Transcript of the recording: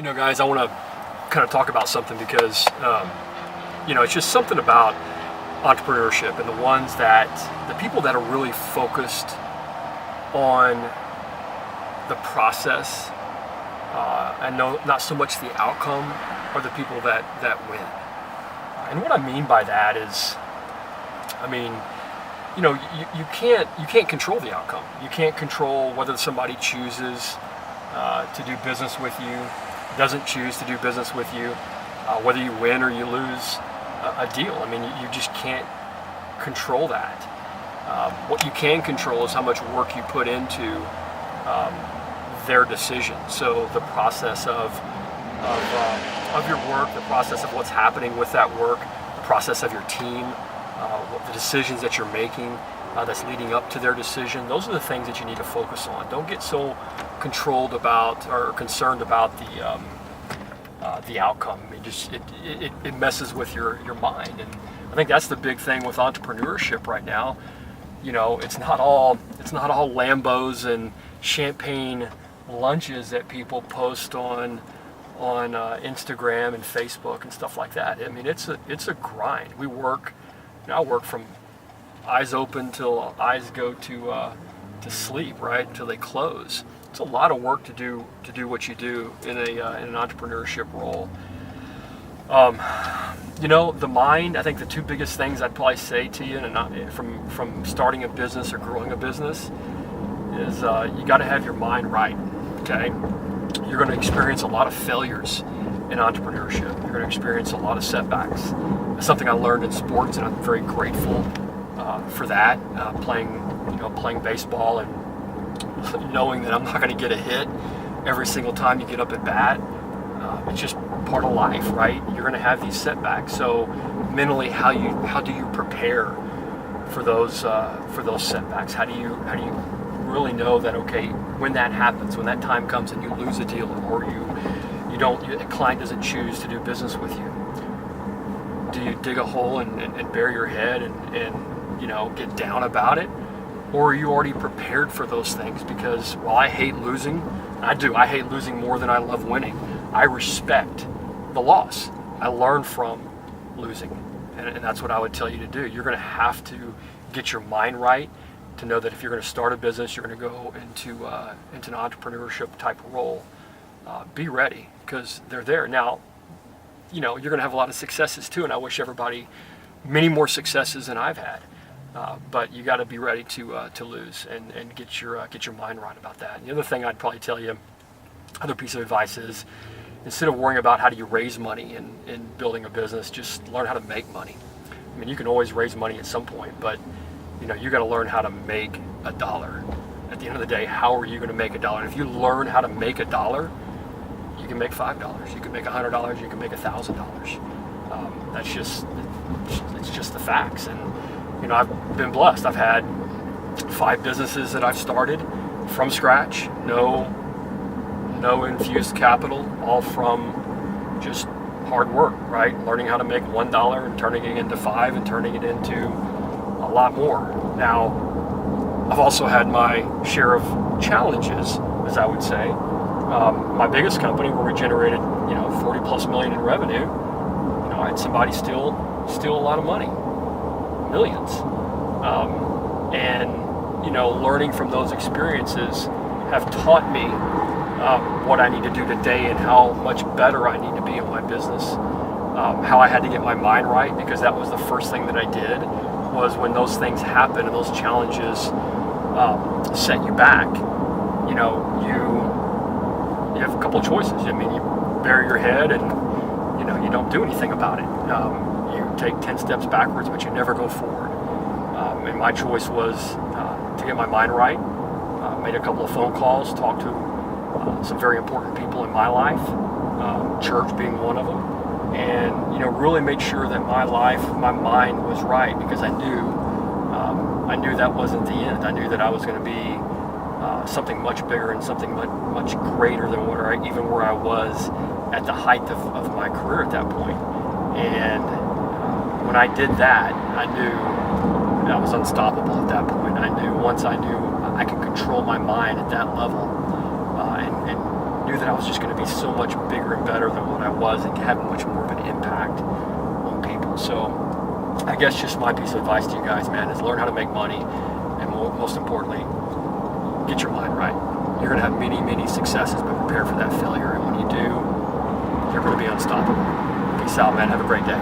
Guys, I want to kind of talk about something because, it's just something about entrepreneurship and the people that are really focused on the process and not so much the outcome are the people that win. And what I mean by that is, you can't control the outcome. You can't control whether somebody chooses to do business with you, doesn't choose to do business with you, whether you win or you lose a deal. You just can't control that. What you can control is how much work you put into their decision. So the process of your work, the process of what's happening with that work, the process of your team, the decisions that you're making that's leading up to their decision. Those are the things that you need to focus on. Don't get so controlled about or concerned about the outcome. It messes with your mind, and I think that's the big thing with entrepreneurship right now. It's not all Lambos and champagne lunches that people post on Instagram and Facebook and stuff like that. It's a grind. I work from eyes open till eyes go to sleep, right, until they close. It's a lot of work to do what you do in an entrepreneurship role. The mind. I think the two biggest things I'd probably say to you, from starting a business or growing a business, is you got to have your mind right. Okay, you're going to experience a lot of failures in entrepreneurship. You're going to experience a lot of setbacks. It's something I learned in sports, and I'm very grateful for that. Playing baseball and knowing that I'm not going to get a hit every single time you get up at bat. It's just part of life, right? You're going to have these setbacks. So mentally, how do you prepare for those setbacks? How do you really know that, okay, when that happens, when that time comes and you lose a deal, or a client doesn't choose to do business with you, do you dig a hole and bury your head and get down about it? Or are you already prepared for those things? Because while I hate losing, I hate losing more than I love winning. I respect the loss. I learn from losing. And that's what I would tell you to do. You're going to have to get your mind right to know that if you're going to start a business, you're going to go into an entrepreneurship type of role. Be ready, because they're there. Now, you're going to have a lot of successes too, and I wish everybody many more successes than I've had. But you got to be ready to lose and get your mind right about that. And the other thing I'd probably tell you, other piece of advice is, instead of worrying about how do you raise money in building a business, just learn how to make money. You can always raise money at some point, but you got to learn how to make $1. At the end of the day, how are you going to make $1? And if you learn how to make $1, you can make $5. You can make $100. You can make $1,000. It's just the facts. And I've been blessed. I've had 5 businesses that I've started from scratch. No infused capital, all from just hard work, right? Learning how to make $1 and turning it into 5 and turning it into a lot more. Now, I've also had my share of challenges, as I would say. My biggest company, where we generated 40 plus million in revenue, I had somebody steal a lot of money, millions. Learning from those experiences have taught me what I need to do today and how much better I need to be in my business. How I had to get my mind right, because that was the first thing that I did, was when those things happen and those challenges set you back, you have a couple of choices. You bury your head and you don't do anything about it. You take 10 steps backwards, but you never go forward. And my choice was to get my mind right. Made a couple of phone calls, talked to some very important people in my life, church being one of them, and really made sure that my mind was right, because I knew that wasn't the end. I knew that I was going to be something much bigger and something much greater than where I was at the height of my career at that point. And when I did that, I knew I was unstoppable at that point. Once I knew I could control my mind at that level, and knew that I was just going to be so much bigger stronger and better than what I was and have much more of an impact on people. So I guess just my piece of advice to you guys, man, is learn how to make money, and most importantly, get your mind right. You're going to have many, many successes, but prepare for that failure. And when you do, you're going to be unstoppable. Peace out, man. Have a great day.